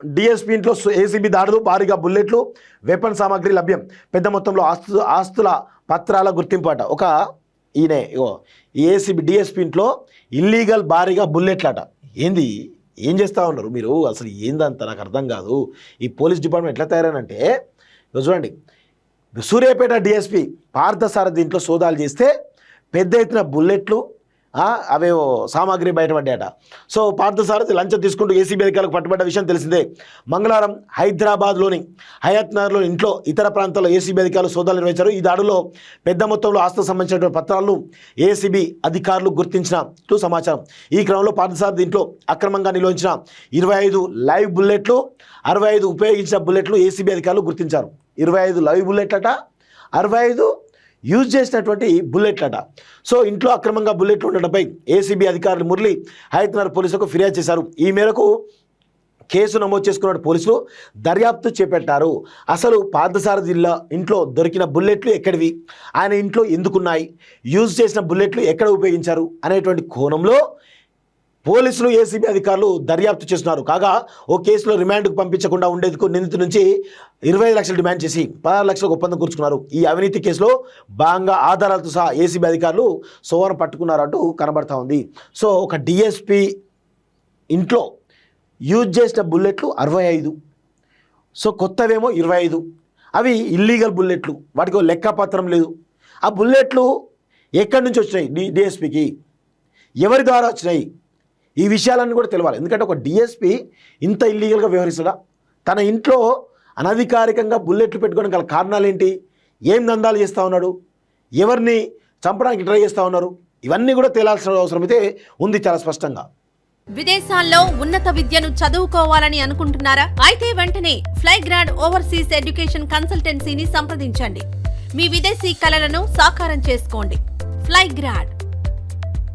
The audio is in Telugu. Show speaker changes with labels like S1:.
S1: డిఎస్పీ ఇంట్లో ఏసీబీ దాడులు, భారీగా బుల్లెట్లు, వెపన్ సామాగ్రి లభ్యం, పెద్ద మొత్తంలో ఆస్తుల పత్రాల గుర్తింపు అట. ఒక ఈయనే ఏసీబీ డిఎస్పీ ఇంట్లో ఇల్లీగల్ భారీగా బుల్లెట్లట. ఏంది, ఏం చేస్తూ ఉన్నారు మీరు? అసలు ఏందంత నాకు అర్థం కాదు. ఈ పోలీస్ డిపార్ట్మెంట్ ఎట్లా తయారనంటే చూడండి, సూర్యాపేట డిఎస్పీ పార్థసారథి ఇంట్లో సోదాలు చేస్తే పెద్ద ఎత్తున బుల్లెట్లు అవేవో సామాగ్రి బయటపడ్డాయట. సో పార్థసారథి లంచం తీసుకుంటూ ఏసీబీ అధికారులకు పట్టుబడ్డ విషయం తెలిసిందే. మంగళవారం హైదరాబాద్లోని హయత్ నగర్లో ఇంట్లో ఇతర ప్రాంతాల్లో ఏసీబీ అధికారులు సోదాలు నిర్వహించారు. ఈ దాడులో పెద్ద మొత్తంలో ఆస్తులకు సంబంధించిన పత్రాలను ఏసీబీ అధికారులు గుర్తించినట్లు సమాచారం. ఈ క్రమంలో పార్థసారథి ఇంట్లో అక్రమంగా నిల్వహించిన 25 లైవ్ బుల్లెట్లు, 65 ఉపయోగించిన బుల్లెట్లు ఏసీబీ అధికారులు గుర్తించారు. 25 లైవ్ బుల్లెట్లట, 65 యూజ్ చేసినటువంటి బుల్లెట్లట. సో ఇంట్లో అక్రమంగా బుల్లెట్లు ఉండడంపై ఏసీబీ అధికారులు మురళి హయత్ నగర్ పోలీసులకు ఫిర్యాదు చేశారు. ఈ మేరకు కేసు నమోదు చేసుకున్న పోలీసులు దర్యాప్తు చేపట్టారు. అసలు పార్థసారథి ఇంట్లో దొరికిన బుల్లెట్లు ఎక్కడివి, ఆయన ఇంట్లో ఎందుకున్నాయి, యూజ్ చేసిన బుల్లెట్లు ఎక్కడ ఉపయోగించారు అనేటువంటి కోణంలో పోలీసులు ఏసీబీ అధికారులు దర్యాప్తు చేస్తున్నారు. కాగా ఓ కేసులో రిమాండ్కు పంపించకుండా ఉండేందుకు నిందితు నుంచి 25 లక్షలు డిమాండ్ చేసి 16 లక్షలకు ఒప్పందం కూర్చుకున్నారు. ఈ అవినీతి కేసులో భాగంగా ఆధారాలతో సహా ఏసీబీ అధికారులు సోమవారం పట్టుకున్నారంటూ కనబడతా ఉంది. సో ఒక డిఎస్పీ ఇంట్లో యూజ్ చేసిన బుల్లెట్లు 65, సో కొత్తవేమో 25, అవి ఇల్లీగల్ బుల్లెట్లు, వాటికి లెక్కపత్రం లేదు. ఆ బుల్లెట్లు ఎక్కడి నుంచి వచ్చినాయి, డిఎస్పీకి ఎవరి ద్వారా వచ్చినాయి, ఈ విషయాలన్నీ కూడా తెలవాలి. ఎందుకంటే ఒక డిఎస్పీ ఇంత ఇల్లీగల్గా వ్యవహరిస్తాడా? తన ఇంట్లో అనధికారికంగా బుల్లెట్లు పెట్టుకోవడం గల కారణాలు ఏంటి, ఏం దందాలు చేస్తూ ఉన్నాడు, ఎవరిని చంపడానికి ట్రై చేస్తూ ఉన్నారు, ఇవన్నీ కూడా తేలాల్సిన అవసరం అయితే ఉంది చాలా స్పష్టంగా.
S2: విదేశాల్లో ఉన్నత విద్యను చదువుకోవాలని అనుకుంటున్నారా? అయితే వెంటనే ఫ్లైగ్రాడ్ ఓవర్సీస్ ఎడ్యుకేషన్ కన్సల్టెన్సీని సంప్రదించండి. మీ విదేశీ కలలను సాకారం చేసుకోండి. ఫ్లైగ్రాడ్.